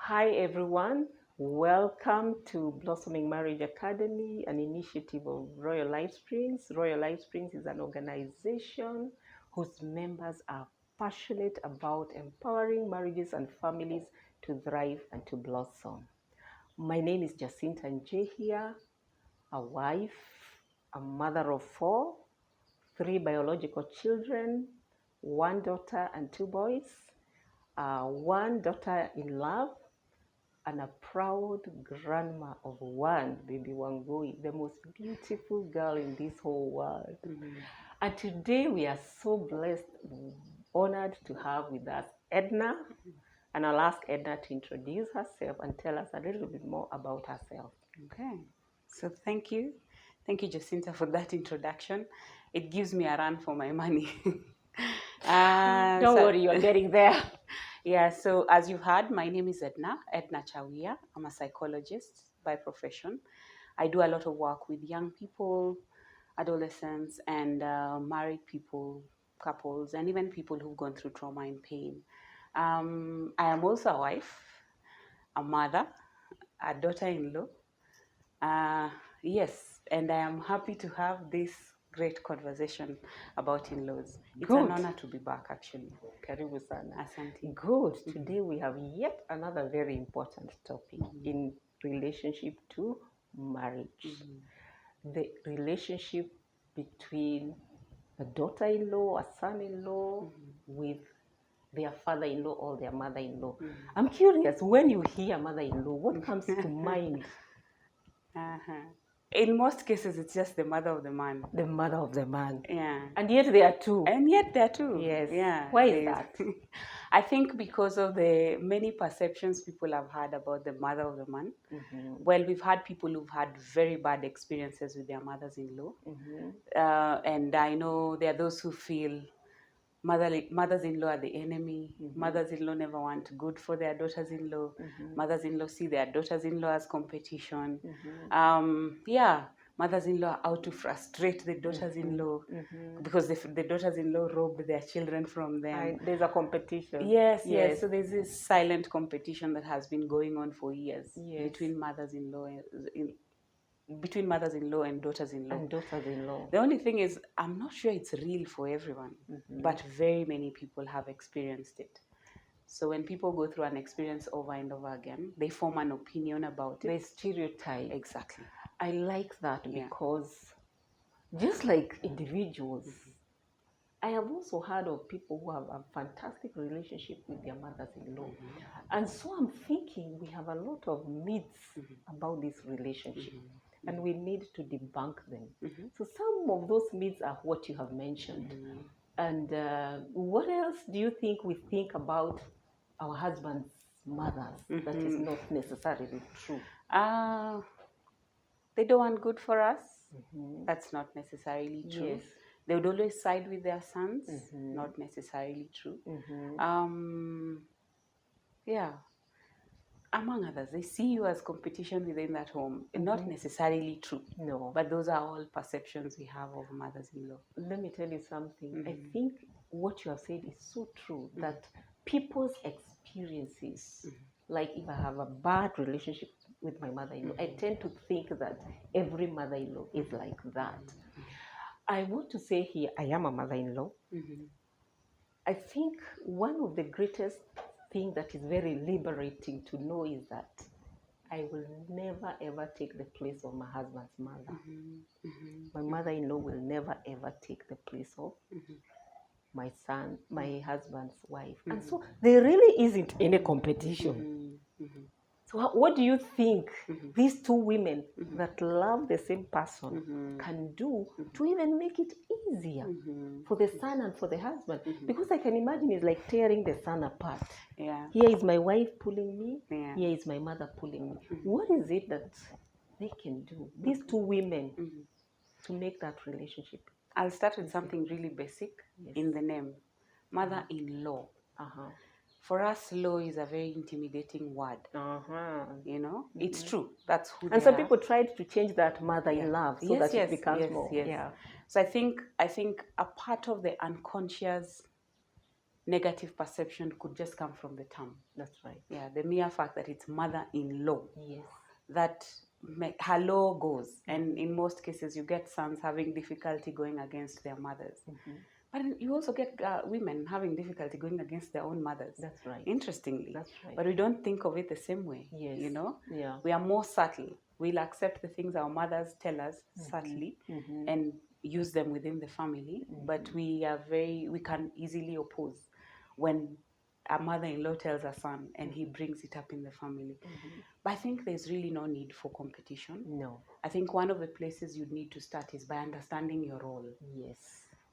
Hi everyone, welcome to Blossoming Marriage Academy, an initiative of Royal Life Springs. Royal Life Springs is an organization whose members are passionate about empowering marriages and families to thrive and to blossom. My name is Jacinta Njehia, a wife, a mother of 4, 3 biological children, 1 daughter and 2 boys, 1 daughter-in-law, and a proud grandma of 1, baby Wangui, the most beautiful girl in this whole world. And today we are so blessed, honored to have with us Edna. And I'll ask Edna to introduce herself and tell us a little bit more about herself. Okay, so thank you. Thank you, Jacinta, for that introduction. It gives me a run for my money. Don't worry, you're getting there. Yeah, so as you've heard, my name is Edna Chawia. I'm a psychologist by profession. I do a lot of work with young people, adolescents, and married people, couples, and even people who've gone through trauma and pain. I am also a wife, a mother, a daughter-in-law. Yes, and I am happy to have this great conversation about in-laws. It's an honor to be back, actually. Karibu sana. Asante. Good. Today we have yet another very important topic in relationship to marriage. The relationship between a daughter-in-law, a son-in-law with their father-in-law or their mother-in-law. I'm curious, when you hear mother-in-law, what comes to mind? In most cases, it's just the mother of the man. The mother of the man. Yeah. And yet there are two. And yet there are two. Yes. Yeah. Why is that? I think because of the many perceptions people have had about the mother of the man. Well, we've had people who've had very bad experiences with their mothers-in-law. And I know there are those who feel mothers-in-law are the enemy. Mothers-in-law never want good for their daughters-in-law. Mothers-in-law see their daughters-in-law as competition. Mothers-in-law are out to frustrate the daughters-in-law because the daughters-in-law rob their children from them. There's a competition. Yes. So there's this silent competition that has been going on for years between mothers-in-law and daughters-in-law. The only thing is, I'm not sure it's real for everyone, but very many people have experienced it. So when people go through an experience over and over again, they form an opinion about it. They stereotype. Exactly. I like that because just like individuals, I have also heard of people who have a fantastic relationship with their mothers-in-law. And so I'm thinking we have a lot of myths about this relationship. And we need to debunk them. So some of those myths are what you have mentioned. And what else do you think we think about our husbands' mothers that is not necessarily true? They don't want good for us. That's not necessarily true. Yes. They would always side with their sons. Not necessarily true. Among others, they see you as competition within that home. Not necessarily true. No. But those are all perceptions we have of mothers-in-law. Let me tell you something. I think what you have said is so true, that people's experiences, like if I have a bad relationship with my mother-in-law, I tend to think that every mother-in-law is like that. I want to say here, I am a mother-in-law. I think one of the greatest thing that is very liberating to know is that I will never ever take the place of my husband's mother. My mother-in-law will never ever take the place of my husband's wife. And so there really isn't any competition. So what do you think these two women that love the same person can do to even make it easier for the son and for the husband? Because I can imagine it's like tearing the son apart. Yeah. Here is my wife pulling me. Yeah. Here is my mother pulling me. What is it that they can do, these two women, to make that relationship? I'll start with something really basic in the name. Mother-in-law. For us, law is a very intimidating word. You know, it's true. That's who they are. And some people tried to change that mother-in-law so that it becomes more. So I think a part of the unconscious negative perception could just come from the term. That's right. Yeah, the mere fact that it's mother-in-law. Yes. That her law goes. And in most cases, you get sons having difficulty going against their mothers. But you also get women having difficulty going against their own mothers. That's right. Interestingly. That's right. But we don't think of it the same way. Yes. You know? Yeah. We are more subtle. We'll accept the things our mothers tell us subtly and use them within the family. But we can easily oppose when a mother-in-law tells a son and he brings it up in the family. But I think there's really no need for competition. No. I think one of the places you need to start is by understanding your role. Yes.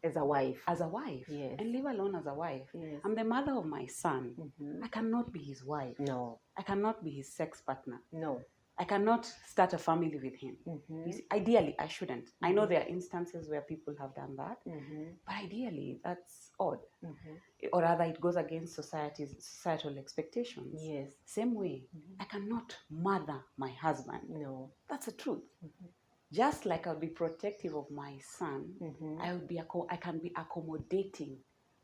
As a wife. As a wife. Yes. And live alone as a wife. Yes. I'm the mother of my son. I cannot be his wife. No. I cannot be his sex partner. No. I cannot start a family with him. You see, ideally, I shouldn't. I know there are instances where people have done that, but ideally, that's odd. Or rather, it goes against societal expectations. Yes. Same way, I cannot mother my husband. No. That's the truth. Just like I'll be protective of my son, I can be accommodating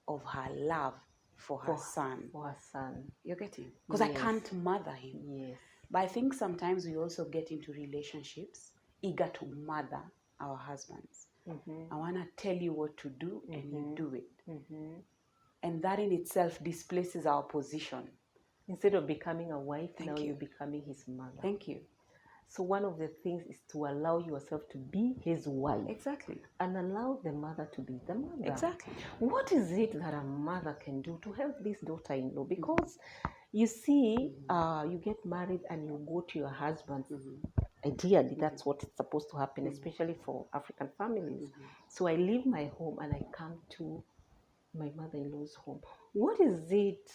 of her love for her son. For her son. You're getting? Because I can't mother him. Yes. But I think sometimes we also get into relationships eager to mother our husbands. I want to tell you what to do and you do it. And that in itself displaces our position. Instead of becoming a wife, you're becoming his mother. Thank you. So one of the things is to allow yourself to be his wife. Exactly. And allow the mother to be the mother. Exactly. What is it that a mother can do to help this daughter-in-law? Because you see, you get married and you go to your husband. Ideally, that's what it's supposed to happen, especially for African families. So I leave my home and I come to my mother-in-law's home. What is it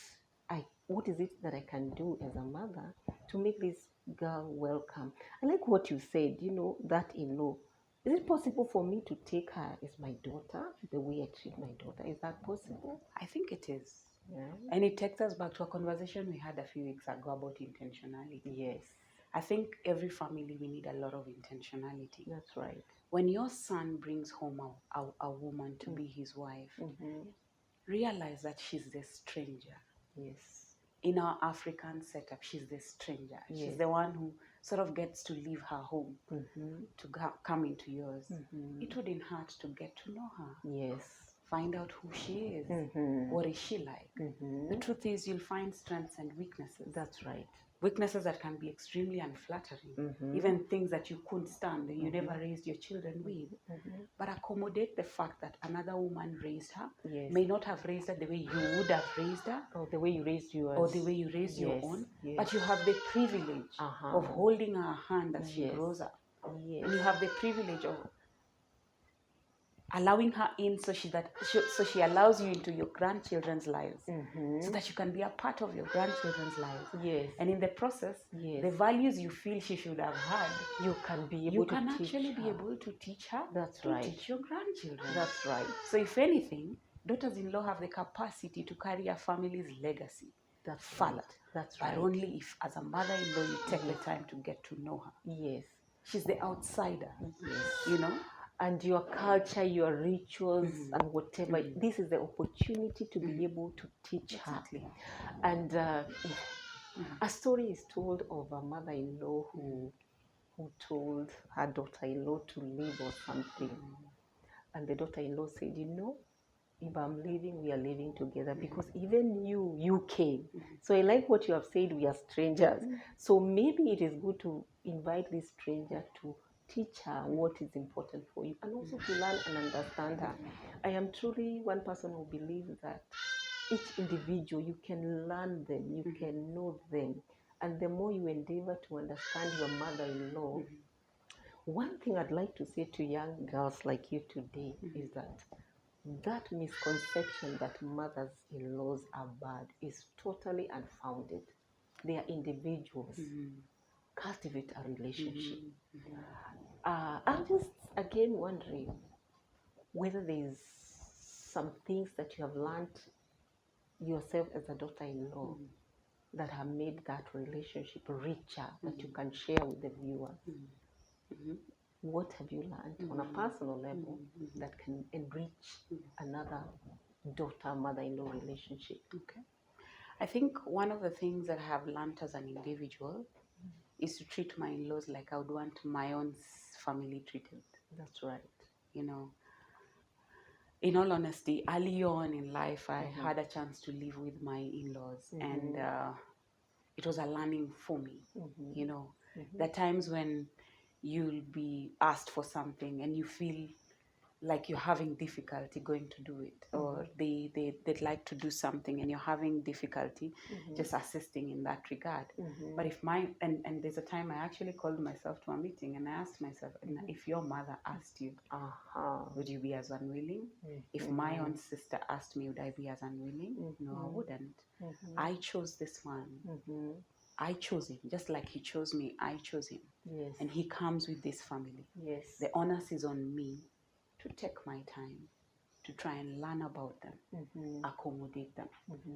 that I can do as a mother to make this girl welcome? I like what you said, that in-law. Is it possible for me to take her as my daughter, the way I treat my daughter? Is that possible? I think it is. Yeah. And it takes us back to a conversation we had a few weeks ago about intentionality. Yes. I think every family, we need a lot of intentionality. That's right. When your son brings home a woman to be his wife, realize that she's the stranger. Yes. In our African setup, she's the stranger. Yes. She's the one who sort of gets to leave her home to come into yours. It wouldn't hurt to get to know her. Yes. Find out who she is. What is she like? The truth is, you'll find strengths and weaknesses. That's right. Weaknesses that can be extremely unflattering. Even things that you couldn't stand, you never raised your children with. But accommodate the fact that another woman raised her, may not have raised her the way you would have raised her, or the way you raised yours, or the way you raised your own. But you have the privilege of holding her hand as she grows up. And you have the privilege of allowing her in so she allows you into your grandchildren's lives, so that you can be a part of your grandchildren's lives. Yes. And in the process, the values you feel she should have had, you can be able to teach actually her. be able to teach her. That's to right. teach your grandchildren. That's right. So if anything, daughters-in-law have the capacity to carry a family's legacy. That's further. Right. That's right. But only if, as a mother-in-law, you take the time to get to know her. Yes. She's the outsider. Yes. And your culture, your rituals, and whatever. This is the opportunity to be able to teach her. And a story is told of a mother-in-law who told her daughter-in-law to leave or something. And the daughter-in-law said, if I'm leaving, we are living together, because even you came. So I like what you have said, we are strangers. So maybe it is good to invite this stranger to teach her what is important for you, and also to learn and understand her. I am truly one person who believes that each individual, you can learn them, you can know them. And the more you endeavor to understand your mother-in-law, one thing I'd like to say to young girls like you today is that misconception that mothers-in-laws are bad is totally unfounded. They are individuals. Cultivate a relationship. I'm just again wondering whether there's some things that you have learned yourself as a daughter-in-law that have made that relationship richer, that you can share with the viewers. What have you learned on a personal level that can enrich another daughter-mother-in-law relationship? Okay. I think one of the things that I have learned as an individual is to treat my in-laws like I would want my own family treated. That's right. You know, in all honesty, early on in life, I had a chance to live with my in-laws, and it was a learning for me. You know, there are times when you'll be asked for something and you feel like you're having difficulty going to do it, or they'd like to do something and you're having difficulty just assisting in that regard. But if and there's a time I actually called myself to a meeting and I asked myself, if your mother asked you, would you be as unwilling? If my own sister asked me, would I be as unwilling? No, I wouldn't. I chose this one. I chose him, just like he chose me. I chose him. Yes. And he comes with this family. Yes. The onus is on me to take my time to try and learn about them, accommodate them.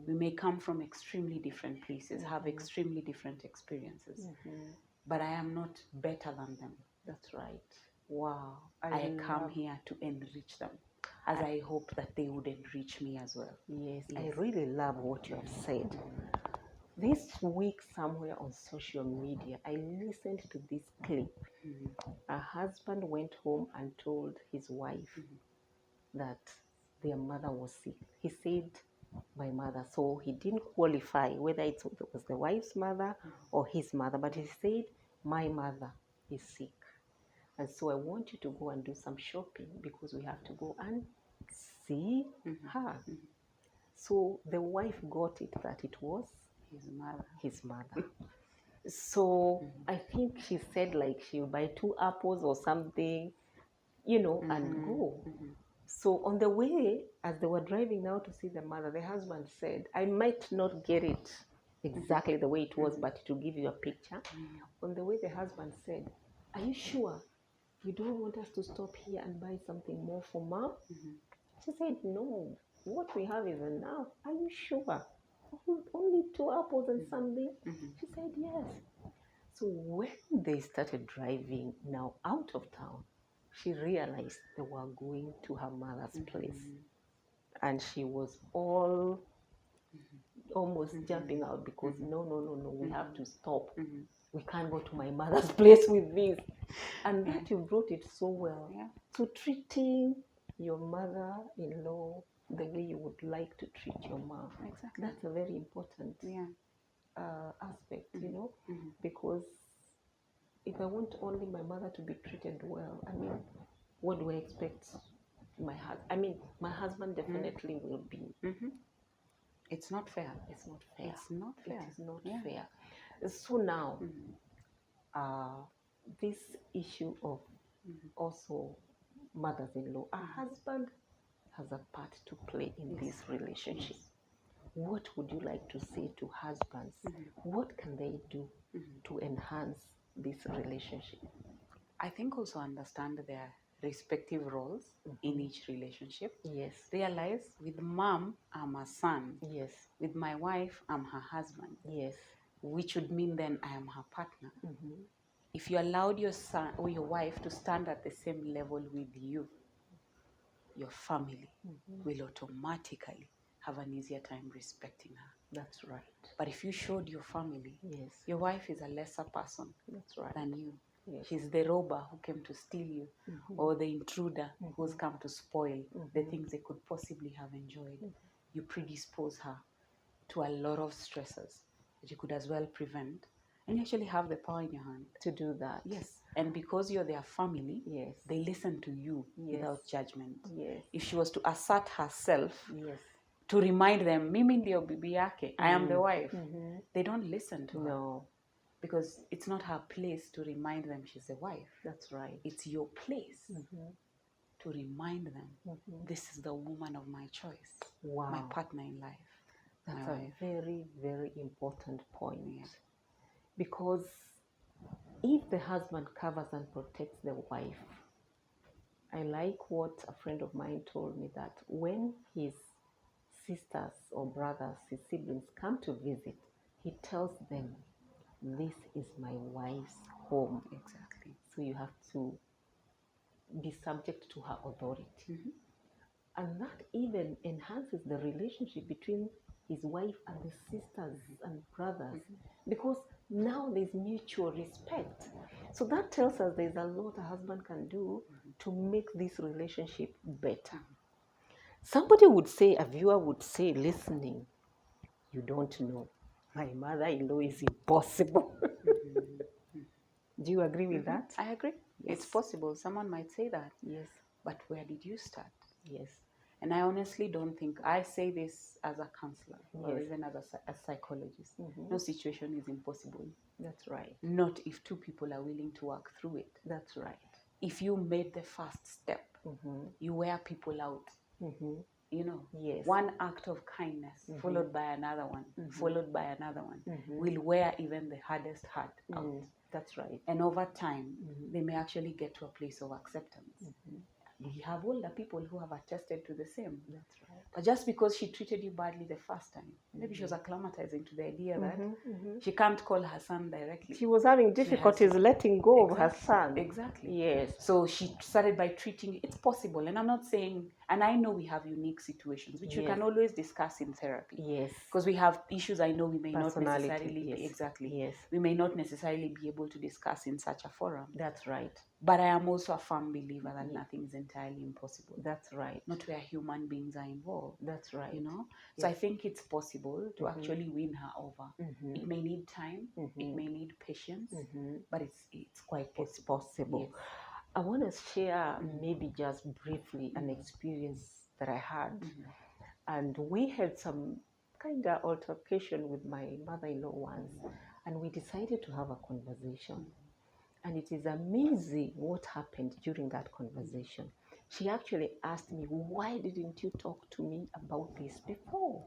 We may come from extremely different places, have extremely different experiences, but I am not better than them. That's right. Wow. I come here to enrich them, as I hope that they would enrich me as well. Yes, I really love what you have said. This week, somewhere on social media, I listened to this clip. A husband went home and told his wife that their mother was sick. He said, my mother. So he didn't qualify whether it was the wife's mother or his mother, but he said, my mother is sick. And so I want you to go and do some shopping because we have to go and see her. So the wife got it that it was his mother. So I think she said like she'll buy 2 apples or something, and go. So on the way, as they were driving now to see the mother, the husband said, I might not get it exactly the way it was, but to give you a picture. On the way, the husband said, are you sure you don't want us to stop here and buy something more for mom? She said, no, what we have is enough. Are you sure? Only 2 apples and something? She said, yes. So when they started driving now out of town, she realized they were going to her mother's place. And she was almost jumping out because no, we have to stop. We can't go to my mother's place with this. And that you brought it so well. Yeah. So treating your mother-in-law the way you would like to treat your mom. Exactly. That's a very important aspect, because if I want only my mother to be treated well, I mean, what do I expect my husband? I mean, my husband definitely will be. It's not fair. It's not fair. It's not fair. It is not fair. So now, this issue of also mothers-in-law, a husband has a part to play in this relationship. What would you like to say to husbands? What can they do to enhance this relationship? I think also understand their respective roles in each relationship. Yes. Realize with mom, I'm a son. Yes. With my wife, I'm her husband. Yes. Which would mean then I am her partner. If you allowed your son or your wife to stand at the same level with you, your family will automatically have an easier time respecting her. That's right. But if you showed your family, your wife is a lesser person than you. Yes. She's the robber who came to steal you, or the intruder who's come to spoil the things they could possibly have enjoyed. You predispose her to a lot of stresses that you could as well prevent, and you actually have the power in your hand to do that. Yes. And because you're their family, they listen to you without judgment. Yes. If she was to assert herself to remind them, mimi ndio bibi yake, I am the wife, they don't listen to her. Because it's not her place to remind them she's a wife. That's right. It's your place to remind them, this is the woman of my choice, my partner in life. That's a very, very important point. Because if the husband covers and protects the wife, I like what a friend of mine told me, that when his sisters or brothers, his siblings come to visit, he tells them, this is my wife's home. Exactly. So you have to be subject to her authority. And that even enhances the relationship between his wife and the sisters and brothers, because now there's mutual respect. So that tells us there's a lot a husband can do to make this relationship better. Somebody would say, a viewer would say, listening, you don't know. My mother-in-law is impossible. Do you agree with that? I agree. Yes. It's possible. Someone might say that. Yes. But where did you start? Yes. And I honestly don't think, I say this as a counselor or Yes. even as a psychologist. No situation is impossible. That's right. Not if two people are willing to work through it. That's right. If you made the first step, you wear people out. You know, Yes. one act of kindness followed by another one, followed by another one, will wear even the hardest heart out. That's right. And over time, they may actually get to a place of acceptance. We have older people who have attested to the same. That's right. But just because she treated you badly the first time, maybe she was acclimatizing to the idea that she can't call her son directly. She was having difficulties letting go of her son. Exactly. Yes. So she started by treating you. It's possible. And I'm not saying, and I know we have unique situations, which we can always discuss in therapy. Yes. Because we have issues I know we may not Personality, necessarily, yes. exactly. Yes. We may not necessarily be able to discuss in such a forum. That's right. But I am also a firm believer that nothing is entirely impossible. That's right. Not where human beings are involved. That's right. You know? So I think it's possible to actually win her over. It may need time, it may need patience, but it's quite possible. It's possible. Yes. I want to share maybe just briefly an experience that I had. And we had some kind of altercation with my mother-in-law once, and we decided to have a conversation. And it is amazing what happened during that conversation. She actually asked me, why didn't you talk to me about this before?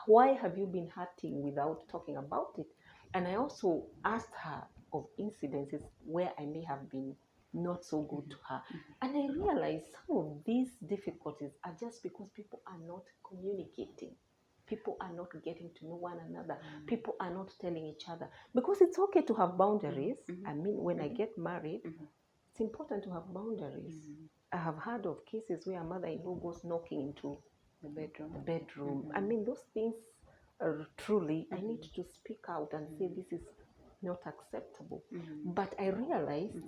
Why have you been hurting without talking about it? And I also asked her of incidences where I may have been not so good to her. And I realized some of these difficulties are just because people are not communicating. People are not getting to know one another. People are not telling each other. Because it's okay to have boundaries. I mean, when I get married, it's important to have boundaries. I have heard of cases where a mother-in-law goes knocking into The bedroom. I mean, those things are truly, I need to speak out and say this is not acceptable. But I realized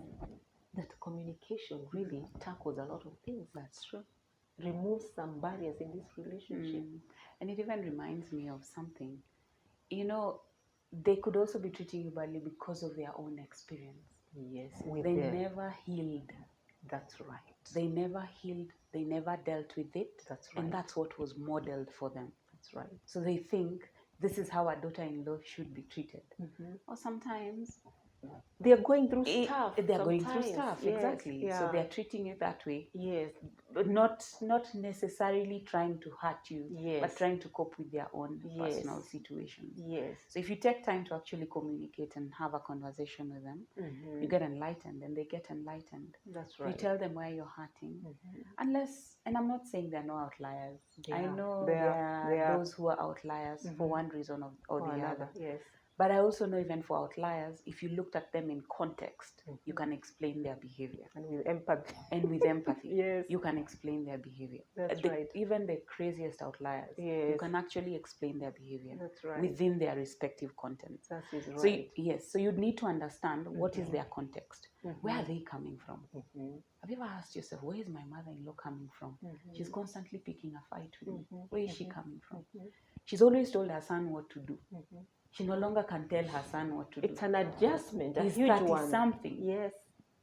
that communication really tackles a lot of things. That's true. Removes some barriers in this relationship. And it even reminds me of something. You know, they could also be treating you badly because of their own experience. Yes. They never healed. That's right. They never healed. They never dealt with it. That's right. And that's what was modeled for them. That's right. So they think this is how a daughter-in-law should be treated. Or sometimes they are going through stuff. They're going through stuff, yes, exactly. Yeah. So they're treating it that way. Yes. But not necessarily trying to hurt you, yes. but trying to cope with their own personal situations. Yes. So if you take time to actually communicate and have a conversation with them, you get enlightened and they get enlightened. That's right. You tell them where you're hurting. Unless, and I'm not saying there are no outliers. I know there are those who are outliers for one reason or the other. Yes. But I also know even for outliers, if you looked at them in context, you can explain their behavior. And with empathy. Yes. You can explain their behavior. That's right. Even the craziest outliers, you can actually explain their behavior. That's right. Within their respective contents. That is right. So you'd need to understand what is their context. Where are they coming from? Have you ever asked yourself, where is my mother-in-law coming from? She's constantly picking a fight with me. Where is she coming from? She's always told her son what to do. She no longer can tell her son what to do. It's an adjustment, He's huge 30 something. Yes.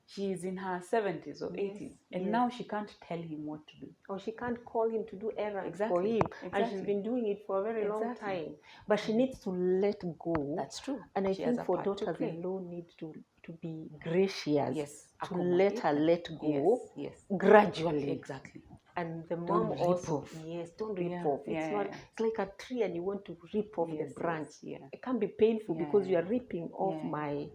She's in her 70s or 80s. And now she can't tell him what to do. Or she can't call him to do errands for him. And she's been doing it for a very long time. But she needs to let go. That's true. And I think for daughters-in-law need to be gracious. Yes. To let her let go. Yes. Gradually. Exactly. And the mom also, don't rip off. It's like a tree and you want to rip off the branch. It can be painful because you are ripping off my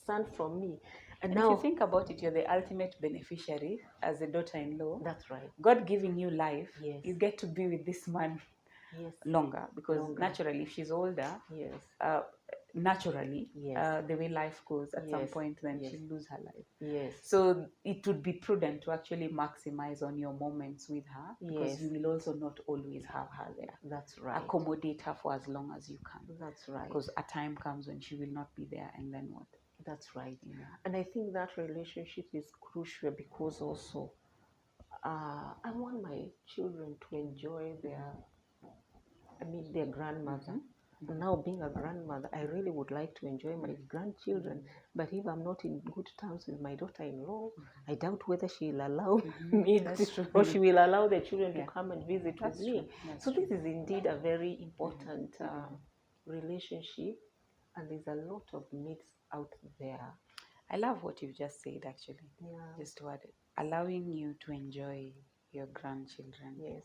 son from me. And now, if you think about it, you're the ultimate beneficiary as a daughter-in-law. That's right. God giving you life, you get to be with this man longer because naturally, if she's older, naturally, Yes. the way life goes, at some Yes. point then Yes. she'll lose her life. Yes. So it would be prudent to actually maximize on your moments with her, because Yes. you will also not always have her there. That's right. Accommodate her for as long as you can. That's right. Because a time comes when she will not be there, and then what? That's right. Yeah. And I think that relationship is crucial because also I want my children to enjoy their grandmother. Now, being a grandmother, I really would like to enjoy my grandchildren. But if I'm not in good terms with my daughter-in-law, I doubt whether she'll allow me to, or she will allow the children to come and visit with me. So this is indeed a very important relationship, and there's a lot of myths out there. I love what you've just said, actually. Yeah. Just what, allowing you to enjoy your grandchildren. Yes.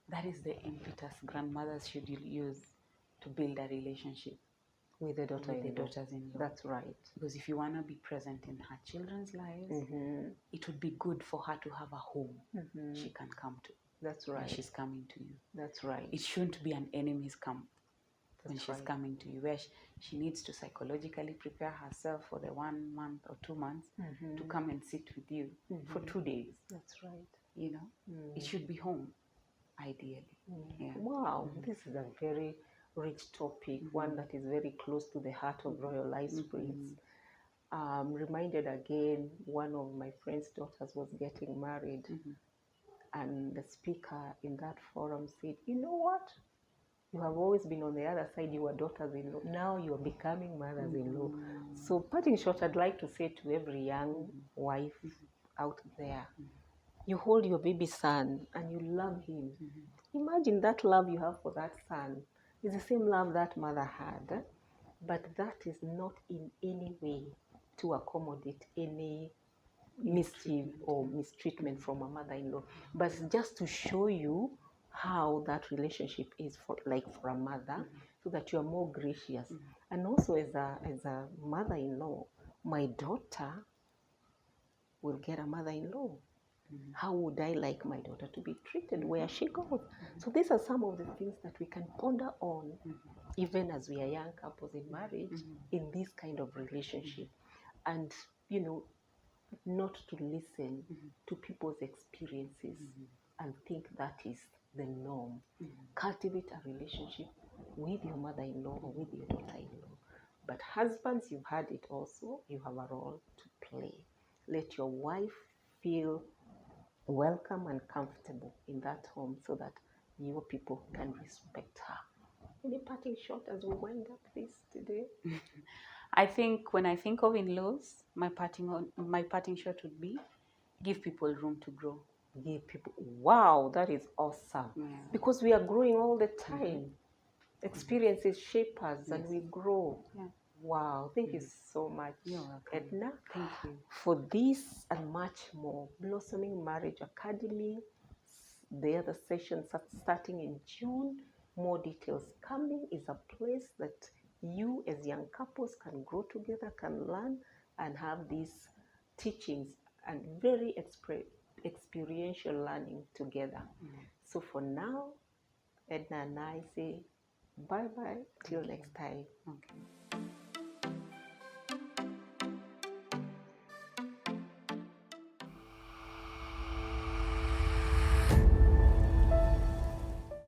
That is the impetus grandmothers should use to build a relationship with the daughters-in-law. That's right. Because if you want to be present in her children's lives, it would be good for her to have a home she can come to. That's right. When she's coming to you. That's right. It shouldn't be an enemy's camp when she's coming to you, where she needs to psychologically prepare herself for the 1 month or 2 months to come and sit with you for 2 days. That's right. You know, it should be home, ideally. Yeah. Wow, this is a very rich topic, one that is very close to the heart of Royal Life Springs. Reminded again, one of my friend's daughters was getting married, and the speaker in that forum said, you know what? You have always been on the other side, you were daughters-in-law. Now you are becoming mothers-in-law. So parting short, I'd like to say to every young wife out there, you hold your baby son and you love him. Imagine that love you have for that son is the same love that mother had, but that is not in any way to accommodate any mischief or mistreatment from a mother-in-law, but just to show you how that relationship is for a mother, so that you are more gracious. And also as a mother-in-law, my daughter will get a mother-in-law. How would I like my daughter to be treated where she goes? So these are some of the things that we can ponder on, even as we are young couples in marriage, in this kind of relationship. And, not to listen to people's experiences and think that is the norm. Cultivate a relationship with your mother-in-law or with your daughter-in-law. But husbands, you've had it also. You have a role to play. Let your wife feel welcome and comfortable in that home so that your people can respect her. Any parting shot as we wind up this today? I think when I think of in-laws, my parting shot would be give people room to grow. Give people. Wow, that is awesome. Yeah. Because we are growing all the time. Experiences shape us and we grow. Yeah. Wow, thank you so much, Edna. Thank you. For this and much more, Blossoming Marriage Academy, the other sessions are starting in June. More details coming. Is a place that you as young couples can grow together, can learn and have these teachings and very experiential learning together. So for now, Edna and I say bye-bye till next time. Okay.